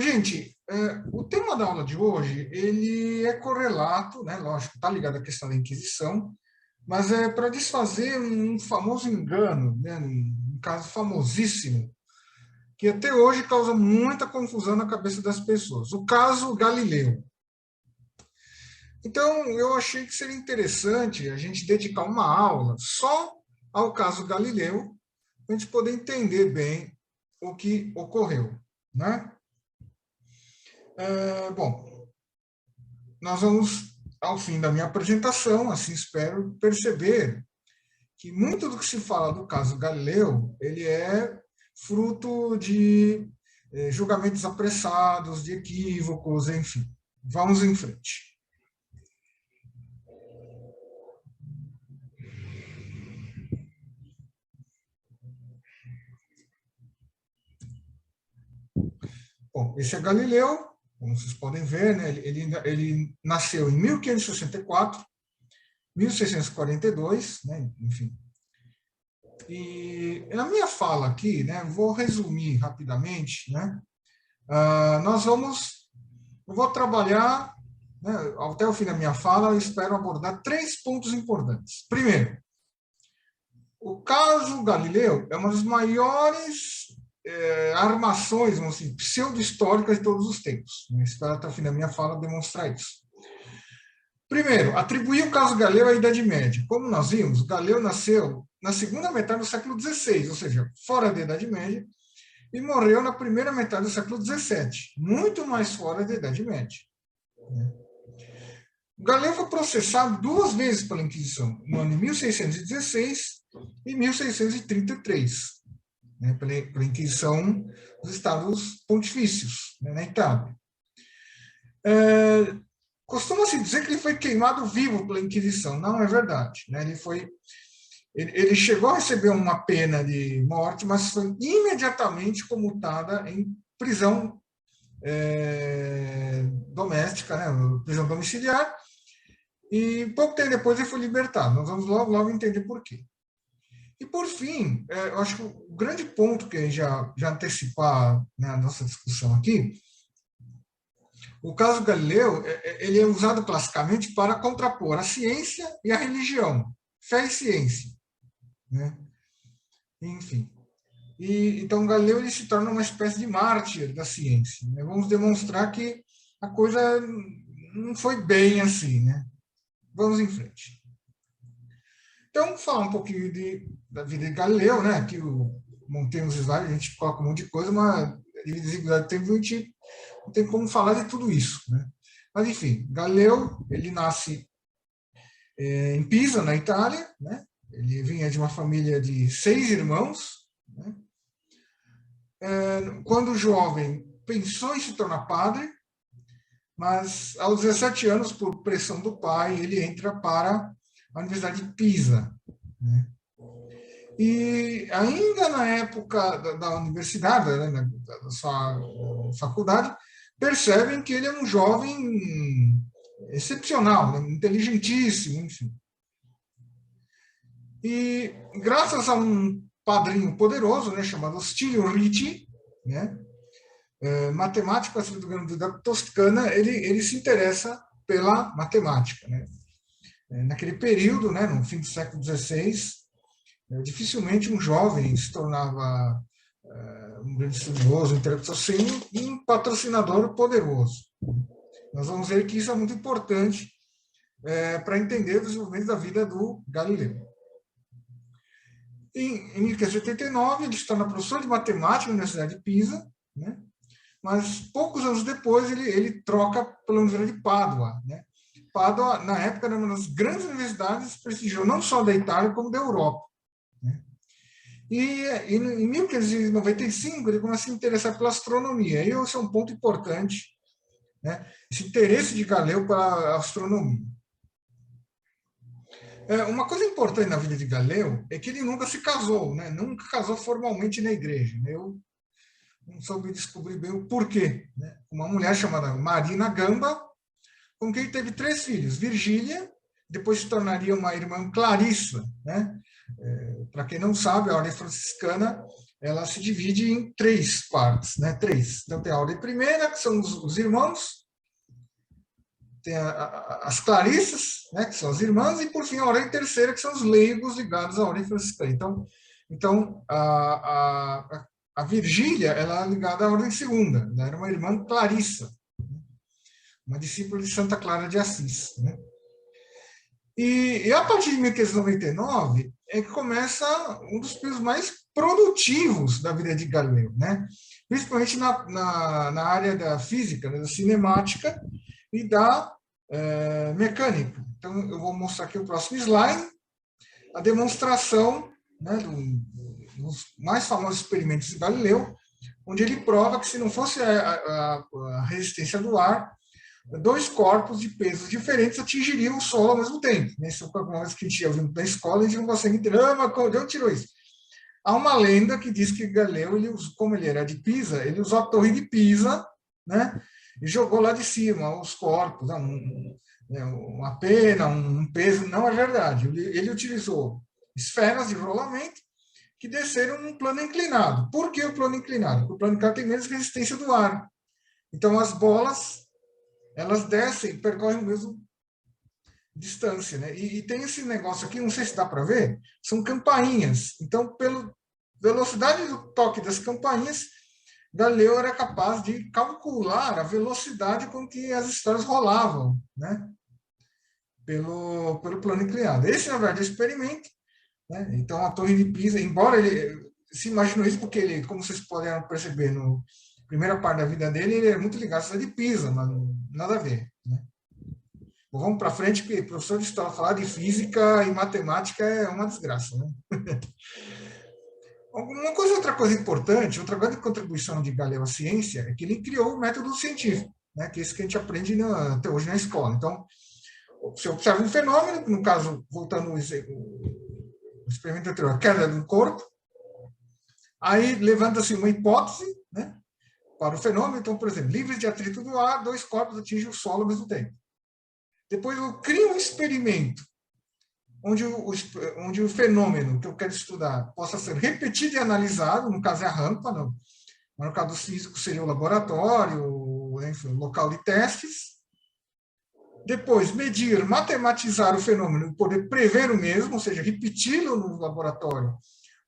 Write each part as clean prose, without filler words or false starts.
Gente, o tema da aula de hoje, ele é correlato, né? Lógico, está ligado à questão da Inquisição, mas é para desfazer um famoso engano, né? Um caso famosíssimo, que até hoje causa muita confusão na cabeça das pessoas. O caso Galileu. Então, eu achei que seria interessante a gente dedicar uma aula só ao caso Galileu, para a gente poder entender bem o que ocorreu, né? Bom, nós vamos, ao fim da minha apresentação, assim espero, perceber que muito do que se fala do caso Galileu, ele é fruto de julgamentos apressados, de equívocos, enfim. Vamos em frente. Bom, esse é Galileu, como vocês podem ver, né? Ele nasceu em 1564, 1642, né? Enfim. E na minha fala aqui, né, vou resumir rapidamente, né? Eu vou trabalhar, né, até o fim da minha fala, eu espero abordar 3 pontos importantes. Primeiro, o caso Galileu é uma das maiores armações, vamos dizer, pseudo-históricas de todos os tempos. Eu espero até o fim da minha fala demonstrar isso. Primeiro, atribuir o caso Galileu à Idade Média. Como nós vimos, Galileu nasceu na segunda metade do século XVI, ou seja, fora da Idade Média, e morreu na primeira metade do século XVII, muito mais fora da Idade Média. Galileu foi processado 2 vezes pela Inquisição, no ano de 1616 e 1633, né, pela Inquisição dos Estados Pontifícios, né, na Itália. Costuma-se dizer que ele foi queimado vivo pela Inquisição. Não é verdade, né? Ele chegou a receber uma pena de morte, mas foi imediatamente comutada em prisão doméstica, né? Prisão domiciliar, e pouco tempo depois ele foi libertado. Nós vamos logo entender por quê. E, por fim, eu acho que o grande ponto que já antecipar, né, a nossa discussão aqui, o caso Galileu, ele é usado classicamente para contrapor a ciência e a religião, fé e ciência, né? Enfim. Então, Galileu ele se torna uma espécie de mártir da ciência, né? Vamos demonstrar que a coisa não foi bem assim, né? Vamos em frente. Então, falar um pouquinho da vida de Galileu, né? Aqui eu montei uns slides, a gente coloca um monte de coisa, mas de desigualdade de tempo a gente não tem como falar de tudo isso, né? Mas, enfim, Galileu, ele nasce em Pisa, na Itália, né? Ele vinha de uma família de 6 irmãos, né? Quando jovem, pensou em se tornar padre, mas aos 17 anos, por pressão do pai, ele entra para a Universidade de Pisa, né? E ainda na época da universidade, né, da sua faculdade, percebem que ele é um jovem excepcional, né, inteligentíssimo, enfim. E graças a um padrinho poderoso, né, chamado Stilio Ricci, né, matemático do Grande da Toscana, ele se interessa pela matemática, né. Naquele período, né, no fim do século XVI, dificilmente um jovem se tornava um grande estudioso, intelectual, sem um patrocinador poderoso. Nós vamos ver que isso é muito importante para entender o desenvolvimento da vida do Galileu. Em 1589, ele se torna professor de matemática na Universidade de Pisa, né? Mas poucos anos depois ele troca pela Universidade de Pádua, né? Pádua, na época, era uma das grandes universidades prestigiosas, não só da Itália, como da Europa, né? E em 1595 ele começa a se interessar pela astronomia. E esse é um ponto importante, né? Esse interesse de Galileu pela astronomia. Uma coisa importante na vida de Galileu é que ele nunca se casou, né? Nunca casou formalmente na igreja, né? Eu não soube descobrir bem o porquê, né? Uma mulher chamada Marina Gamba, com quem teve 3 filhos, Virgília, depois se tornaria uma irmã Clarissa, né? Para quem não sabe, a ordem franciscana ela se divide em três partes, né? Três. Então tem a ordem primeira, que são os irmãos, tem as clarissas, né, que são as irmãs, e por fim a ordem terceira, que são os leigos ligados à ordem franciscana. Então a Virgília, ela é ligada à ordem segunda, né? Era uma irmã clarissa, uma discípula de Santa Clara de Assis, né? E a partir de 1599 é que começa um dos períodos mais produtivos da vida de Galileu, né? Principalmente na área da física, né, da cinemática e da mecânica. Então, eu vou mostrar aqui o próximo slide, a demonstração, né, dos mais famosos experimentos de Galileu, onde ele prova que se não fosse a resistência do ar, dois corpos de pesos diferentes atingiriam o solo ao mesmo tempo. Isso é uma coisa que a gente já viu na escola, a gente não consegue entender. Mas de onde tirou isso? Há uma lenda que diz que Galileu, como ele era de Pisa, ele usou a torre de Pisa, né, e jogou lá de cima os corpos, uma pena, um peso. Não é verdade. Ele utilizou esferas de rolamento que desceram num plano inclinado. Por que o plano inclinado? Porque o plano inclinado tem menos resistência do ar. Então, as bolas, elas descem, percorrem a mesma distância, né? E tem esse negócio aqui, não sei se dá para ver, são campainhas. Então, pela velocidade do toque das campainhas, Galileu era capaz de calcular a velocidade com que as esferas rolavam, né? Pelo plano inclinado. Esse, na verdade, é o experimento, né? Então, a Torre de Pisa, embora ele se imaginou isso porque ele, como vocês podem perceber no primeira parte da vida dele, ele é muito ligado à cidade de Pisa, mas nada a ver, né? Bom, vamos para frente, porque professor de história falar de física e matemática é uma desgraça, né? Outra coisa importante, outra grande contribuição de Galileu à ciência é que ele criou o método científico, né? Que é isso que a gente aprende até hoje na escola. Então, você observa um fenômeno, no caso, voltando ao experimento anterior, a queda do corpo, aí levanta-se uma hipótese, né, para o fenômeno. Então, por exemplo, livres de atrito do ar, dois corpos atingem o solo ao mesmo tempo. Depois eu crio um experimento onde o fenômeno que eu quero estudar possa ser repetido e analisado, no caso é a rampa, não. No caso do físico seria o laboratório, enfim, o local de testes. Depois, medir, matematizar o fenômeno e poder prever o mesmo, ou seja, repeti-lo no laboratório,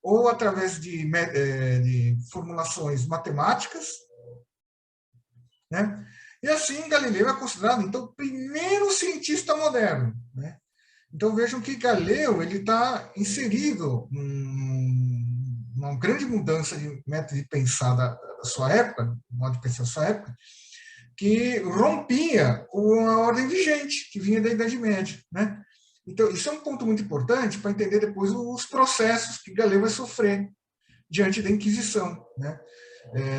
ou através de formulações matemáticas, né? E assim, Galileu é considerado, então, o primeiro cientista moderno, né? Então, vejam que Galileu está inserido numa grande mudança de método de pensar da sua época, modo de pensar da sua época, que rompia com a ordem vigente, que vinha da Idade Média, né? Então, isso é um ponto muito importante para entender depois os processos que Galileu vai sofrer diante da Inquisição, né?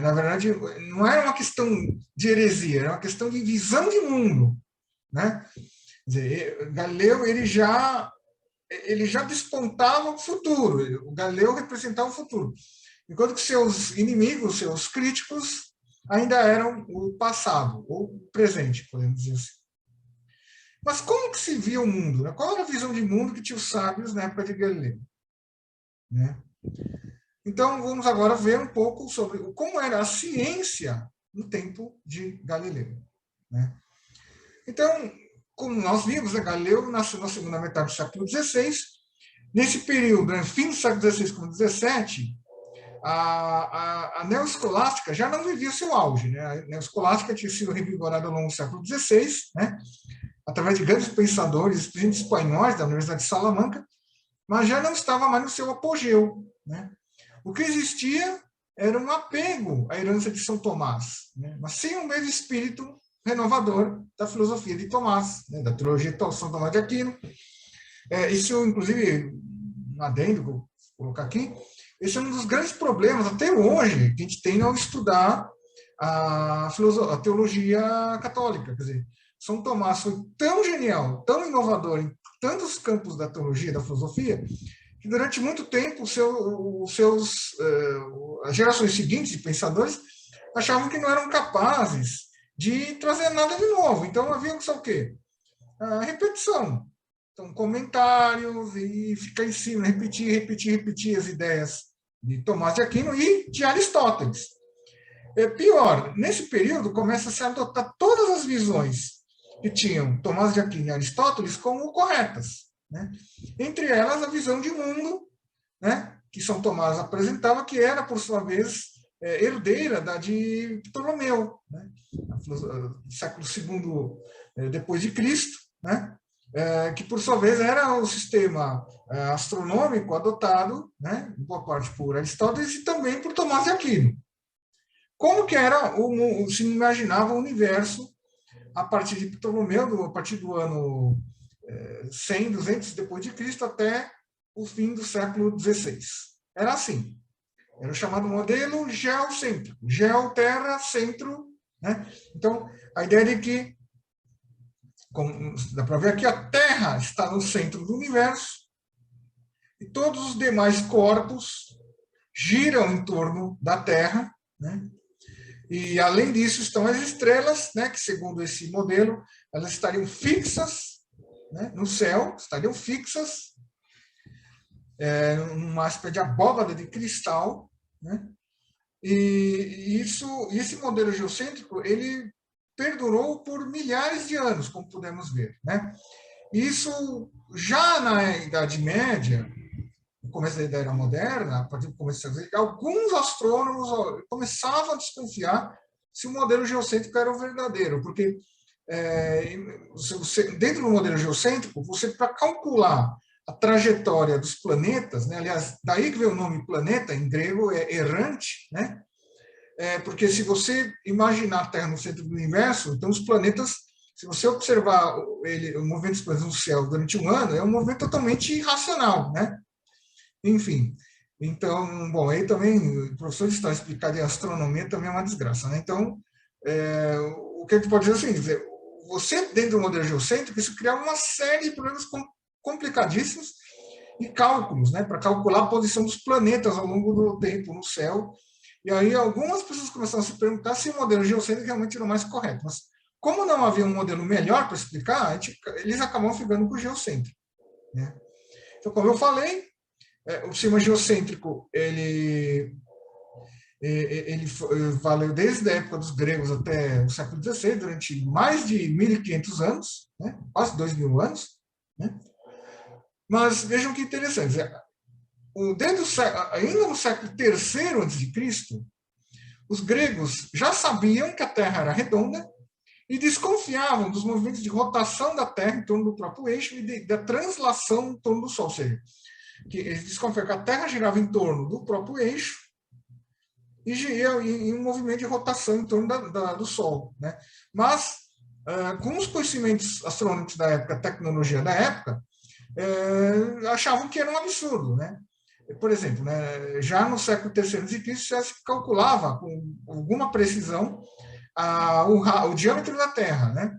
Na verdade, não era uma questão de heresia, era uma questão de visão de mundo, né? Quer dizer, Galileu ele já despontava o futuro, o Galileu representava o futuro, enquanto que seus inimigos, seus críticos, ainda eram o passado, ou o presente, podemos dizer assim. Mas como que se via o mundo? Né? Qual era a visão de mundo que tinha os sábios na época de Galileu? Né? Então, vamos agora ver um pouco sobre como era a ciência no tempo de Galileu. Né? Então, como nós vimos, né, Galileu nasceu na segunda metade do século XVI. Nesse período, né, fim do século XVI para o XVII, a neoescolástica já não vivia seu auge. Né? A neoescolástica tinha sido revigorada ao longo do século XVI, né? Através de grandes pensadores, principalmente espanhóis da Universidade de Salamanca, mas já não estava mais no seu apogeu. Né? O que existia era um apego à herança de São Tomás, né? Mas sem o mesmo espírito renovador da filosofia de Tomás, né? Da teologia de São Tomás de Aquino. Isso, inclusive, um adendo que eu vou colocar aqui, esse é um dos grandes problemas, até hoje, que a gente tem ao estudar a teologia católica. Quer dizer, São Tomás foi tão genial, tão inovador em tantos campos da teologia, da filosofia, que durante muito tempo as gerações seguintes de pensadores achavam que não eram capazes de trazer nada de novo. Então havia só o quê? A repetição. Então, comentários e ficar em cima, repetir as ideias de Tomás de Aquino e de Aristóteles. Pior, nesse período começa a se adotar todas as visões que tinham Tomás de Aquino e Aristóteles como corretas, né? Entre elas a visão de mundo, né, que São Tomás apresentava, que era, por sua vez, herdeira da de Ptolomeu, né, século II depois de Cristo, né, que, por sua vez, era o sistema astronômico adotado, né, em boa parte por Aristóteles e também por Tomás de Aquino. Como que era se imaginava o universo a partir de Ptolomeu, a partir do ano 100, 200 depois de Cristo até o fim do século XVI. Era assim. Era o chamado modelo geocêntrico. Geo, terra, centro. Né? Então, a ideia de que, como dá para ver aqui, a Terra está no centro do universo e todos os demais corpos giram em torno da Terra, né? E, além disso, estão as estrelas, né, que, segundo esse modelo, elas estariam fixas, né, no céu, estariam fixas, numa espécie de abóbada de cristal, né? E esse modelo geocêntrico, ele perdurou por milhares de anos, como podemos ver, né? Isso, já na Idade Média, no começo da Era Moderna, a partir do começo do século XX, alguns astrônomos começavam a desconfiar se o modelo geocêntrico era o verdadeiro, porque dentro do modelo geocêntrico, você, para calcular a trajetória dos planetas, né, aliás, daí que vem o nome planeta, em grego é errante, né? Porque se você imaginar a Terra no centro do universo, então os planetas, se você observar o movimento dos planetas no céu durante um ano, é um movimento totalmente irracional, né? Enfim, então, bom, aí também, o professor de história explicar de astronomia também é uma desgraça, né? Então, o que a gente pode dizer é assim, você, dentro do modelo geocêntrico, isso criava uma série de problemas complicadíssimos e cálculos, né, para calcular a posição dos planetas ao longo do tempo no céu. E aí algumas pessoas começaram a se perguntar se o modelo geocêntrico realmente era o mais correto. Mas, como não havia um modelo melhor para explicar, eles acabam ficando com o geocêntrico, né? Então, como eu falei, o sistema geocêntrico, ele valeu desde a época dos gregos até o século XVI, durante mais de 1.500 anos, né? Quase 2.000 anos, né? Mas vejam que interessante, ainda no século III a.C., os gregos já sabiam que a Terra era redonda e desconfiavam dos movimentos de rotação da Terra em torno do próprio eixo e da translação em torno do Sol, ou seja, que eles desconfiavam que a Terra girava em torno do próprio eixo e ia em um movimento de rotação em torno do Sol, né? Mas, com os conhecimentos astronômicos da época, a tecnologia da época, achavam que era um absurdo, né? Por exemplo, né, já no século III a.C., já se calculava com alguma precisão o diâmetro da Terra, né?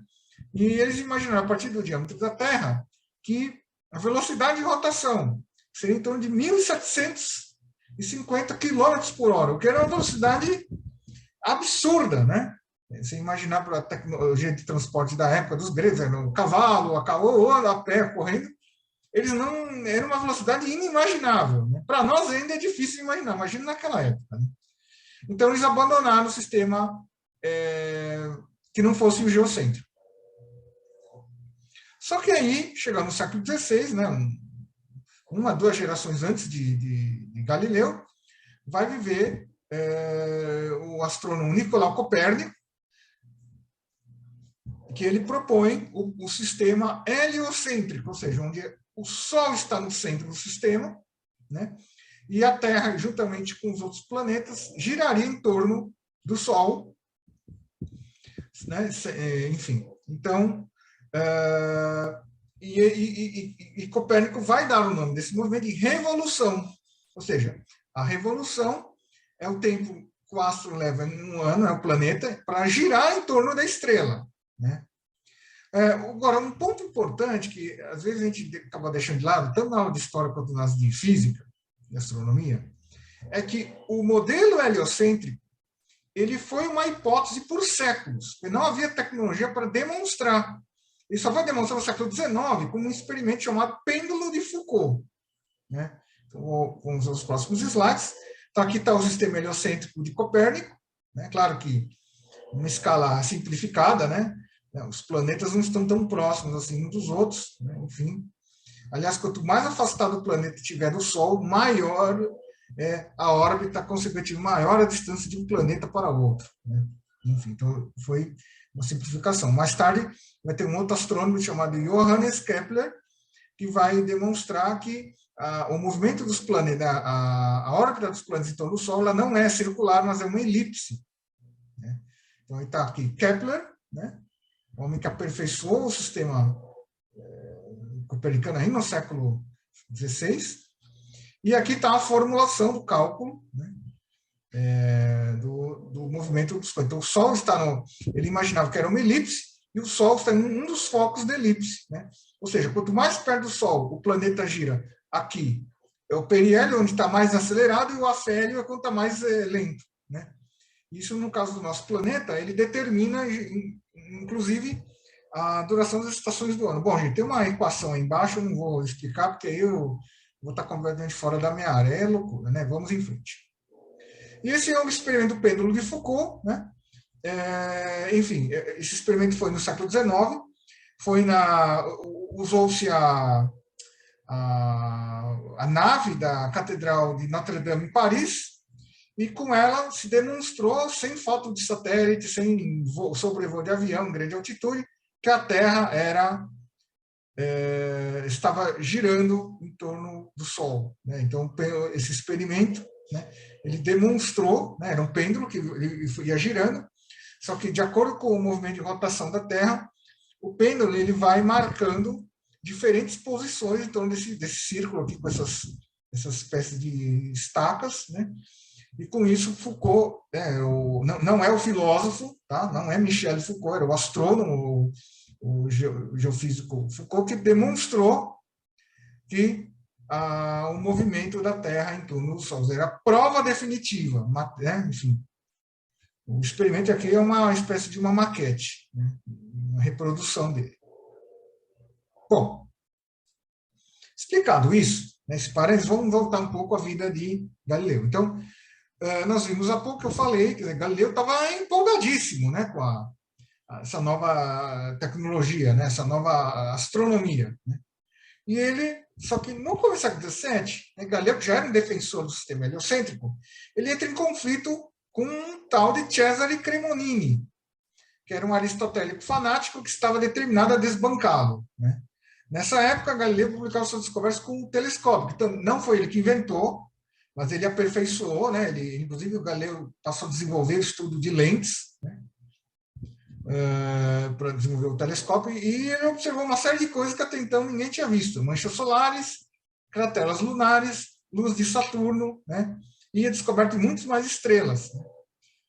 E eles imaginaram, a partir do diâmetro da Terra, que a velocidade de rotação seria em torno de 1.750 km por hora, o que era uma velocidade absurda, né? Você imaginar para a tecnologia de transporte da época dos gregos, o cavalo, a caoa, a pé, correndo, eles não, era uma velocidade inimaginável, né? Para nós ainda é difícil de imaginar, imagina naquela época, né? Então eles abandonaram o sistema que não fosse o geocêntrico. Só que aí, chegando no século XVI, né, uma, duas gerações antes de Galileu, vai viver o astrônomo Nicolau Copérnico, que ele propõe o sistema heliocêntrico, ou seja, onde o Sol está no centro do sistema, né? E a Terra, juntamente com os outros planetas, giraria em torno do Sol, né? Enfim. Então, Copérnico vai dar o nome desse movimento de revolução, ou seja, a revolução é o tempo que o astro leva em um ano, é o planeta, para girar em torno da estrela, né? Agora, um ponto importante que às vezes a gente acaba deixando de lado, tanto na aula de história quanto nas de física e astronomia, é que o modelo heliocêntrico ele foi uma hipótese por séculos, porque não havia tecnologia para demonstrar. Ele só vai demonstrar no século XIX com um experimento chamado pêndulo de Foucault, né? Então, com os próximos slides, Então, aqui está o sistema heliocêntrico de Copérnico, né? Claro que uma escala simplificada, né? Os planetas não estão tão próximos assim uns dos outros, né? Enfim. Aliás, quanto mais afastado o planeta estiver do Sol, maior é a órbita, consequentemente, maior a distância de um planeta para outro, né? Enfim, então foi uma simplificação. Mais tarde, vai ter um outro astrônomo chamado Johannes Kepler, que vai demonstrar que o movimento dos planetas, a órbita dos planetas em torno do Sol, ela não é circular, mas é uma elipse, né? Então, está aqui Kepler, né? O homem que aperfeiçoou o sistema copernicano aí no século XVI, e aqui está a formulação do cálculo, né? Do movimento dos planetas. Então, o Sol está no... Ele imaginava que era uma elipse, e o Sol está em um dos focos da elipse, né? Ou seja, quanto mais perto do Sol o planeta gira, aqui é o perihélio, onde está mais acelerado, e o afélio é quando está mais lento, né? Isso, no caso do nosso planeta, ele determina, inclusive, a duração das estações do ano. Bom, gente, tem uma equação aí embaixo, eu não vou explicar, porque aí eu vou estar completamente fora da minha área. É loucura, né? Vamos em frente. E esse é um experimento do pêndulo de Foucault, né? Enfim, esse experimento foi no século XIX, usou-se a nave da Catedral de Notre-Dame em Paris, e com ela se demonstrou, sem foto de satélite, sem sobrevoo de avião em grande altitude, que a Terra estava girando em torno do Sol, né? Então, esse experimento, né, ele demonstrou, né, era um pêndulo que ia girando, só que, de acordo com o movimento de rotação da Terra, o pêndulo ele vai marcando diferentes posições em torno desse círculo aqui, com essas espécies de estacas, né? E com isso, Foucault, não é o filósofo, tá? Não é Michel Foucault, era o astrônomo, o geofísico Foucault, que demonstrou que o movimento da Terra em torno do Sol era a prova definitiva, né? Enfim. O experimento aqui é uma espécie de uma maquete, né? Uma reprodução dele. Bom, explicado isso, esse parênteses, vamos voltar um pouco à vida de Galileu. Então, nós vimos há pouco que eu falei, que Galileu estava empolgadíssimo, né, com essa nova tecnologia, né, essa nova astronomia, né? E ele, só que no começo do século XVII, né, Galileu, que já era um defensor do sistema heliocêntrico, ele entra em conflito com um tal de Cesare Cremonini, que era um aristotélico fanático que estava determinado a desbancá-lo, né? Nessa época, Galileu publicava suas descobertas com o telescópio, que não foi ele que inventou, mas ele aperfeiçoou, né? Inclusive, o Galileu passou a desenvolver o estudo de lentes, né? Para desenvolver o telescópio, e ele observou uma série de coisas que até então ninguém tinha visto: manchas solares, crateras lunares, luz de Saturno, né? E descoberto muitas mais estrelas, né?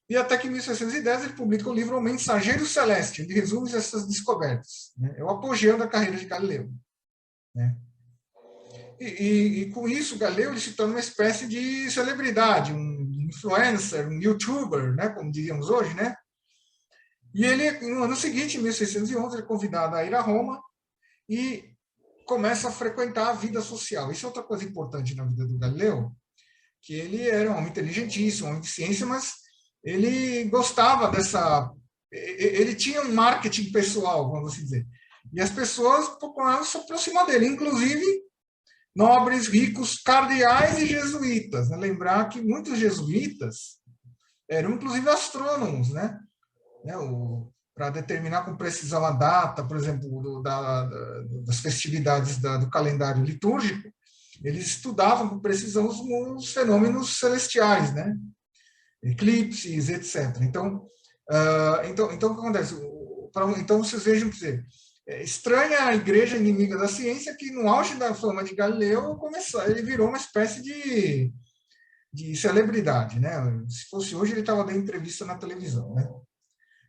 E até que em 1610 ele publica o livro O Mensageiro Celeste, onde resume essas descobertas, né? É o apogeu da carreira de Galileu, né? E com isso, Galileu ele se torna uma espécie de celebridade, um influencer, um youtuber, né, como diríamos hoje, né? E ele, no ano seguinte, em 1611, ele é convidado a ir a Roma e começa a frequentar a vida social. Isso é outra coisa importante na vida do Galileu, que ele era um homem inteligentíssimo, um homem de ciência, mas ele gostava dessa... Ele tinha um marketing pessoal, vamos assim dizer. E as pessoas procuravam se aproximar dele, inclusive nobres, ricos, cardeais e jesuítas, né? Lembrar que muitos jesuítas eram, inclusive, astrônomos, né? Para determinar com precisão a data, por exemplo, das festividades do calendário litúrgico, eles estudavam com precisão os fenômenos celestiais, né? Eclipses, etc. Então, o que acontece? Então, vocês vejam, quer dizer, estranha a igreja inimiga da ciência que, no auge da fama de Galileu, ele virou uma espécie de celebridade, né? Se fosse hoje, ele estava dando entrevista na televisão, né?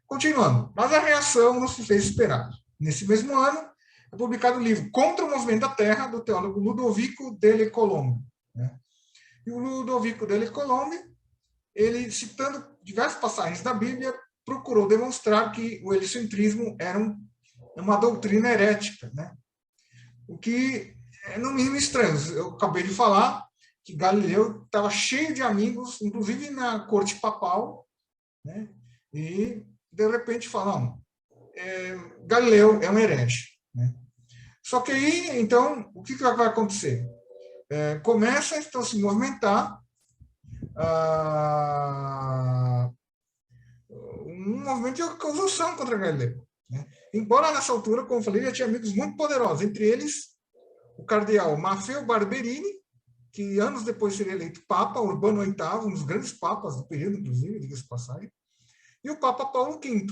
Continuando, mas a reação não se fez esperar. Nesse mesmo ano, é publicado o livro Contra o Movimento da Terra, do teólogo Ludovico delle Colombe, né? E o Ludovico delle Colombe, ele, citando diversas passagens da Bíblia, procurou demonstrar que o heliocentrismo era uma doutrina herética, né? O que é, no mínimo, estranho. Eu acabei de falar que Galileu estava cheio de amigos, inclusive na corte papal, né? E, de repente, falam, Galileu é um herege. Né? Só que aí, então, o que vai acontecer? Começa, então, a se movimentar um movimento de acusação contra Galileu. Né? Embora, nessa altura, como eu falei, ele tinha amigos muito poderosos, entre eles o cardeal Maffeo Barberini, que anos depois seria eleito Papa, Urbano VIII, um dos grandes papas do período, inclusive, diga-se de passagem, e o Papa Paulo V.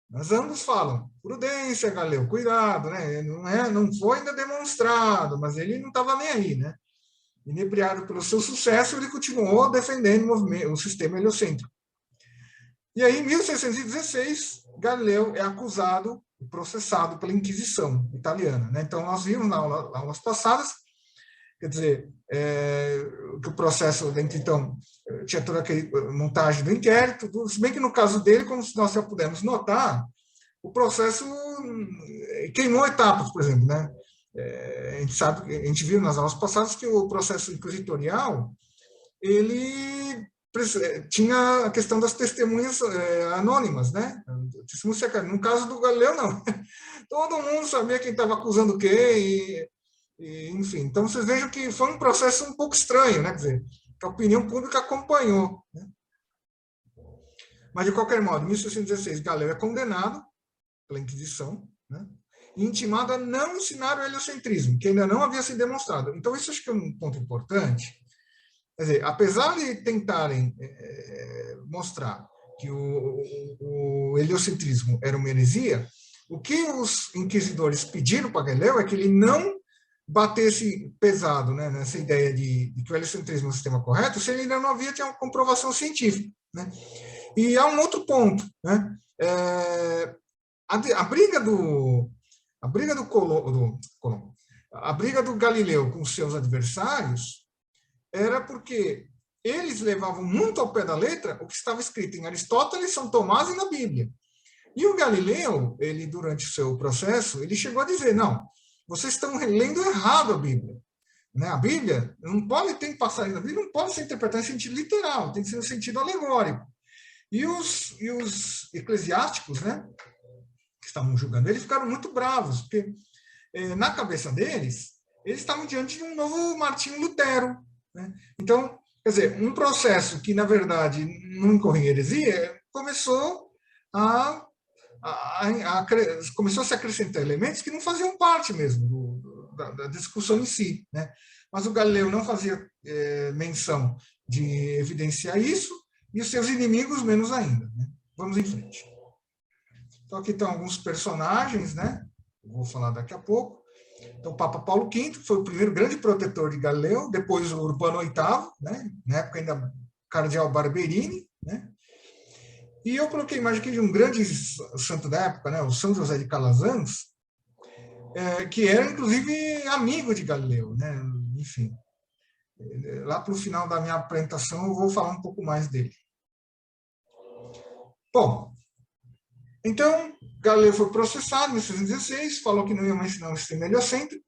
Mas ambos falam, prudência, Galileu, cuidado, né? Não foi ainda demonstrado, mas ele não estava nem aí, né? Inebriado pelo seu sucesso, ele continuou defendendo o sistema heliocêntrico. E aí, em 1616, Galileu é acusado e processado pela Inquisição italiana. Né? Então, nós vimos nas aulas passadas, quer dizer, que o processo, então, tinha toda aquela montagem do inquérito, se bem que no caso dele, como nós já pudemos notar, o processo queimou etapas, por exemplo. Né? A gente viu nas aulas passadas que o processo inquisitorial, ele tinha a questão das testemunhas anônimas, né? No caso do Galileu, não. Todo mundo sabia quem estava acusando o quê, enfim. Então, vocês vejam que foi um processo um pouco estranho, né? Quer dizer, que a opinião pública acompanhou. Né? Mas, de qualquer modo, em 1616, Galileu é condenado pela Inquisição, né? E intimado a não ensinar o heliocentrismo, que ainda não havia sido demonstrado. Então, isso acho que é um ponto importante. Quer dizer, apesar de tentarem mostrar que o heliocentrismo era uma heresia, o que os inquisidores pediram para Galileu é que ele não batesse pesado, né, nessa ideia de que o heliocentrismo é um sistema correto, se ele ainda não havia tido uma comprovação científica. Né? E há um outro ponto. Né? A briga do Galileu com seus adversários era porque eles levavam muito ao pé da letra o que estava escrito em Aristóteles, São Tomás e na Bíblia. E o Galileu, ele durante o seu processo, ele chegou a dizer, não, vocês estão lendo errado a Bíblia. Né? A Bíblia não pode ter passagem da Bíblia, não pode ser interpretada em sentido literal, tem que ser no sentido alegórico. E os eclesiásticos, né, que estavam julgando ele, ficaram muito bravos, porque na cabeça deles, eles estavam diante de um novo Martinho Lutero. Né? Então, quer dizer, um processo que, na verdade, não incorre em heresia, começou a se acrescentar elementos que não faziam parte mesmo da discussão em si. Né? Mas o Galileu não fazia menção de evidenciar isso, e os seus inimigos menos ainda. Né? Vamos em frente. Então, aqui estão alguns personagens, né? Eu vou falar daqui a pouco. Então, o Papa Paulo V foi o primeiro grande protetor de Galileu, depois o Urbano VIII, né? Na época ainda cardeal Barberini, né? E eu coloquei a imagem aqui de um grande santo da época, né? O São José de Calazans, que era, inclusive, amigo de Galileu, né? Enfim, lá para o final da minha apresentação eu vou falar um pouco mais dele. Bom, então, Galileu foi processado em 1616, falou que não ia mais ensinar o sistema heliocêntrico.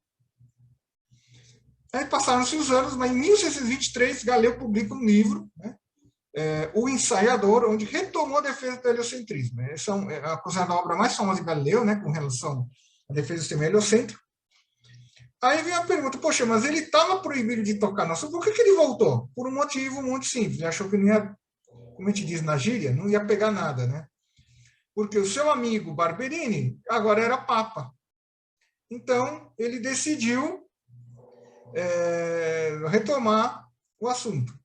Aí passaram-se os anos, mas em 1623, Galileu publica um livro, né, O Ensaiador, onde retomou a defesa do heliocentrismo. Essa é considerada a obra mais famosa de Galileu, né, com relação à defesa do sistema heliocêntrico. Aí vem a pergunta, poxa, mas ele estava proibido de tocar no assunto, por que ele voltou? Por um motivo muito simples, ele achou que não ia, como a gente diz na gíria, não ia pegar nada, né? Porque o seu amigo Barberini agora era papa. Então, ele decidiu retomar o assunto.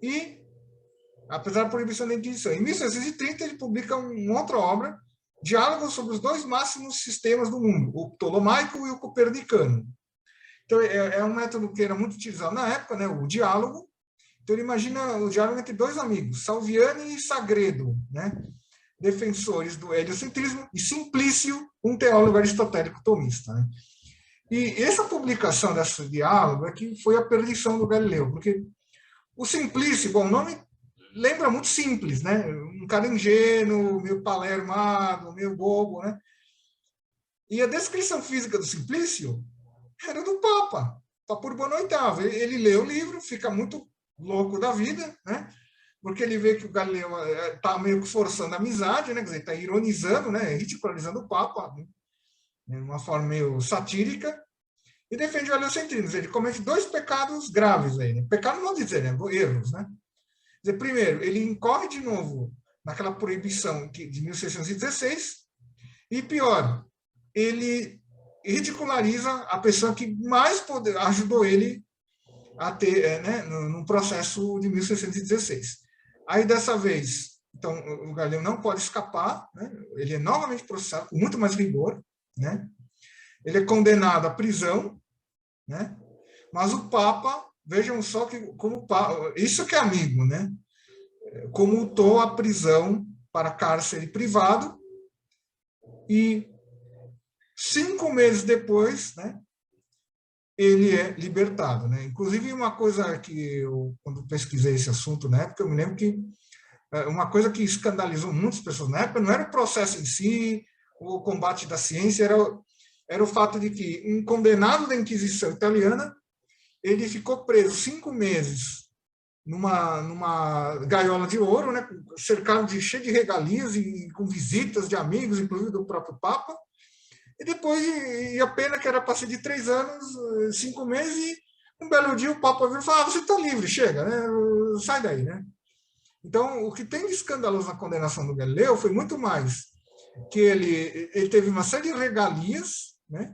E, apesar da proibição da Inquisição, em 1630 ele publica uma outra obra, Diálogos sobre os dois máximos sistemas do mundo, o ptolomaico e o copernicano. Então, é um método que era muito utilizado na época, né, o diálogo. Então, ele imagina o diálogo entre dois amigos, Salviani e Sagredo, né? Defensores do heliocentrismo, e Simplício, um teólogo aristotélico tomista. Né? E essa publicação desse diálogo é que foi a perdição do Galileu, porque o Simplício, bom, o nome lembra muito simples, né? Um cara ingênuo, meio palermado, meio bobo, né? E a descrição física do Simplício era do Papa. Urbano VIII. Ele lê o livro, fica muito louco da vida, né? Porque ele vê que o Galileu está meio que forçando a amizade, né? Quer dizer, está ironizando, né? Ridicularizando o Papa, né? De uma forma meio satírica, e defende o heliocentrismo. Ele comete dois pecados graves aí, né? Pecado não dizer, né? Erros, né? Quer dizer, primeiro, ele incorre de novo naquela proibição de 1616, e pior, ele ridiculariza a pessoa que mais ajudou ele a ter, né, no processo de 1616. Aí, dessa vez, então, o Galileu não pode escapar, né? Ele é novamente processado com muito mais rigor, né? Ele é condenado à prisão, né? Mas o Papa, vejam só que como isso que é amigo, né? Comutou a prisão para cárcere privado, e 5 meses depois, né, ele é libertado, né? Inclusive, uma coisa que eu, quando pesquisei esse assunto na época, eu me lembro que uma coisa que escandalizou muitas pessoas na época não era o processo em si, o combate da ciência, era o fato de que um condenado da Inquisição italiana, ele ficou preso 5 meses numa gaiola de ouro, né, cercado cheio de regalias e com visitas de amigos, inclusive do próprio Papa. E depois, e a pena que era para ser de 3 anos, 5 meses, e um belo dia o Papa veio e falou: você está livre, chega, né? Sai daí, né? Então, o que tem de escandaloso na condenação do Galileu foi muito mais que ele teve uma série de regalias, né,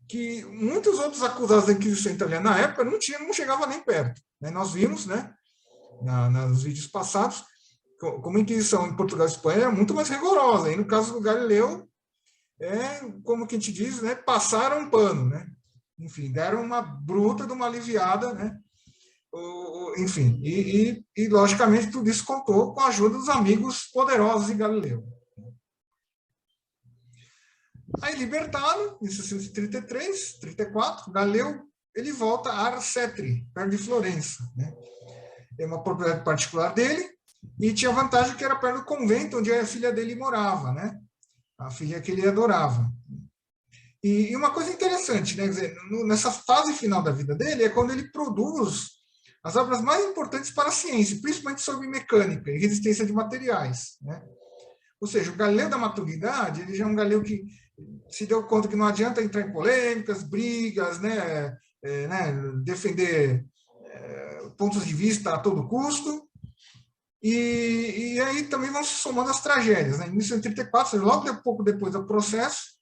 que muitos outros acusados da Inquisição italiana na época não chegavam nem perto, né? Nós vimos, né, nos vídeos passados, como a Inquisição em Portugal e Espanha é muito mais rigorosa. E no caso do Galileu, como que a gente diz, né, passaram um pano, né? Enfim, deram uma bruta de uma aliviada, né? Enfim, logicamente tudo isso contou com a ajuda dos amigos poderosos de Galileu. Aí, libertado, em 1633, 34, Galileu ele volta a Arcetri, perto de Florença, né? É uma propriedade particular dele, e tinha a vantagem que era perto do convento onde a filha dele morava, né? A filha que ele adorava. E uma coisa interessante, né? Quer dizer, nessa fase final da vida dele é quando ele produz as obras mais importantes para a ciência, principalmente sobre mecânica e resistência de materiais, né? Ou seja, o Galileu da maturidade, ele já é um Galileu que se deu conta que não adianta entrar em polêmicas, brigas, né? Defender pontos de vista a todo custo. E aí também vão se somando as tragédias, né? Em 1934, logo pouco depois do processo,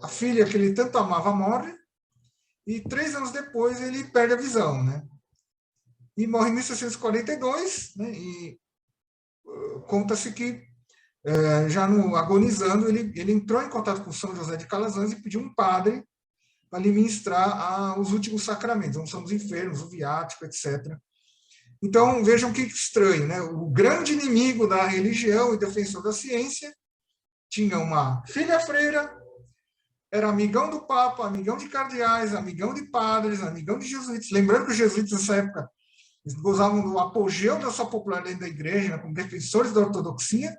a filha que ele tanto amava morre, e 3 anos depois ele perde a visão, né? E morre em 1642, né? E conta-se que, já agonizando, ele entrou em contato com São José de Calazans e pediu um padre para lhe ministrar os últimos sacramentos, a unção dos enfermos, o viático, etc. Então, vejam que estranho, né? O grande inimigo da religião e defensor da ciência tinha uma filha freira, era amigão do Papa, amigão de cardeais, amigão de padres, amigão de jesuítas. Lembrando que os jesuítas, nessa época, gozavam do apogeu da sua popularidade da igreja, né, como defensores da ortodoxia,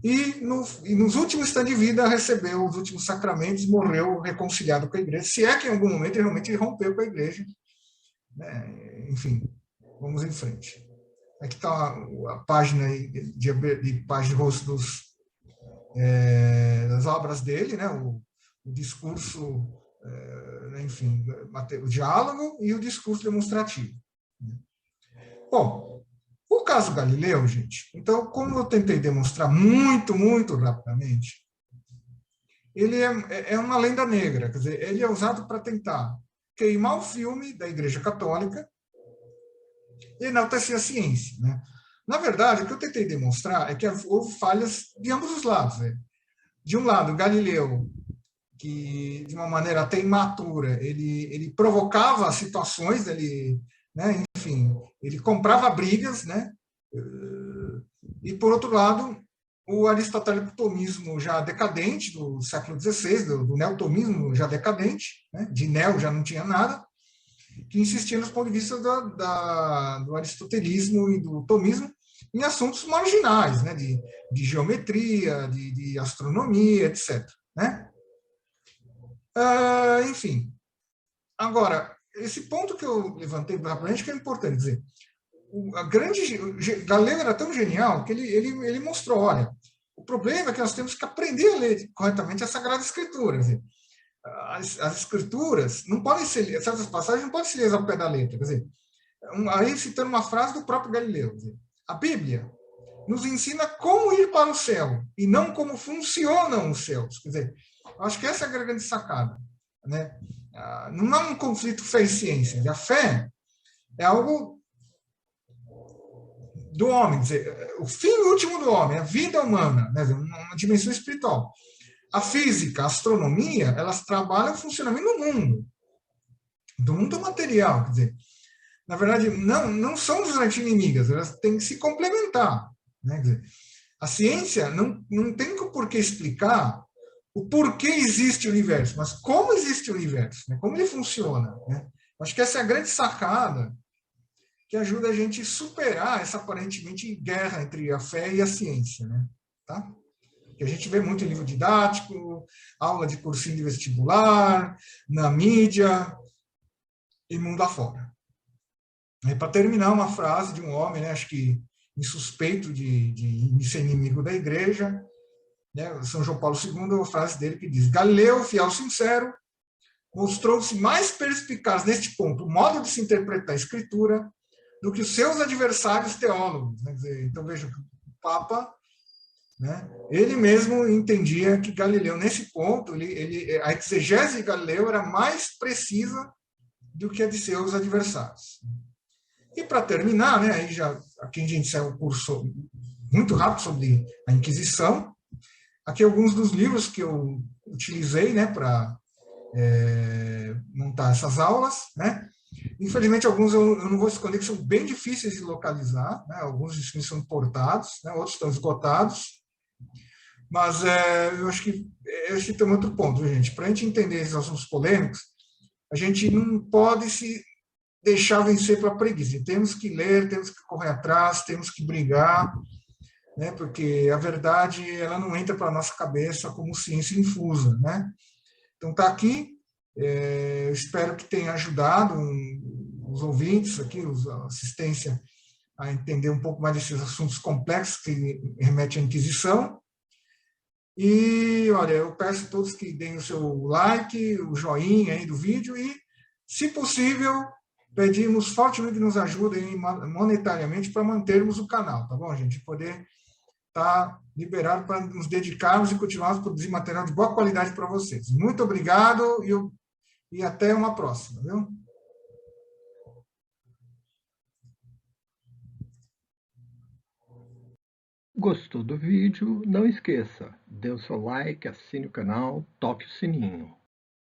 e nos últimos instantes de vida recebeu os últimos sacramentos, morreu reconciliado com a igreja, se é que em algum momento ele realmente rompeu com a igreja, né? Enfim, vamos em frente. Aqui está a página de página de rosto das obras dele, né? O discurso, enfim, o diálogo e o discurso demonstrativo. Bom, o caso Galileu, gente, então, como eu tentei demonstrar muito, muito rapidamente, ele é uma lenda negra, quer dizer, ele é usado para tentar queimar o filme da Igreja Católica e enaltecer a ciência, né? Na verdade, o que eu tentei demonstrar é que houve falhas de ambos os lados, né? De um lado, Galileu, que de uma maneira até imatura, ele provocava situações, né, enfim, ele comprava brigas, né? E, por outro lado, o aristotélico tomismo já decadente do século XVI, do neotomismo já decadente, né? De neo já não tinha nada, que insistia nos pontos de vista do aristotelismo e do tomismo em assuntos marginais, né? De geometria, de astronomia, etc. Né? Enfim, Agora, esse ponto que eu levantei rapidamente que é importante, dizer, Galileu era tão genial que ele mostrou, olha, o problema é que nós temos que aprender a ler corretamente a Sagrada Escritura. Quer dizer, as escrituras não podem ser, certas passagens não podem ser lidas ao pé da letra. Quer dizer, aí citando uma frase do próprio Galileu, quer dizer, a Bíblia nos ensina como ir para o céu e não como funcionam os céus. Quer dizer, eu acho que essa é a grande sacada, né? Não há um conflito fé e ciência. A fé é algo do homem, dizer, o fim último do homem, a vida humana, né? Uma dimensão espiritual. A física, a astronomia, elas trabalham o funcionamento do mundo material. Quer dizer, na verdade, não são as inimigas, elas têm que se complementar. Né? Quer dizer, a ciência não tem por que explicar o porquê existe o universo, mas como existe o universo, né? Como ele funciona. Né? Acho que essa é a grande sacada que ajuda a gente a superar essa aparentemente guerra entre a fé e a ciência. Né? Tá? Que a gente vê muito em livro didático, aula de cursinho de vestibular, na mídia e mundo afora. Para terminar, uma frase de um homem, né, acho que insuspeito de ser inimigo da igreja, né, São João Paulo II, a frase dele que diz: Galileu, fiel sincero, mostrou-se mais perspicaz neste ponto, o modo de se interpretar a escritura, do que os seus adversários teólogos. Né? Então, veja, o Papa, né, ele mesmo entendia que Galileu, nesse ponto, a exegese de Galileu era mais precisa do que a de seus adversários. E para terminar, né, aí já aqui a gente sai um curso muito rápido sobre a Inquisição. Aqui alguns dos livros que eu utilizei, né, para montar essas aulas, né. Infelizmente alguns eu não vou esconder que são bem difíceis de localizar, né, alguns são importados, né, outros estão esgotados. Mas eu acho que esse tem outro ponto, gente. Para a gente entender esses assuntos polêmicos, a gente não pode se deixar vencer para a preguiça. Temos que ler, temos que correr atrás, temos que brigar, né? Porque a verdade ela não entra para a nossa cabeça como ciência infusa, né? Então tá aqui. Eu espero que tenha ajudado os ouvintes aqui, a assistência, a entender um pouco mais desses assuntos complexos que remetem à Inquisição. E, olha, eu peço a todos que deem o seu like, o joinha aí do vídeo e, se possível, pedimos fortemente que nos ajudem monetariamente para mantermos o canal, tá bom, gente? Poder estar liberado para nos dedicarmos e continuarmos a produzir material de boa qualidade para vocês. Muito obrigado e até uma próxima, viu? Gostou do vídeo? Não esqueça, dê o seu like, assine o canal, toque o sininho.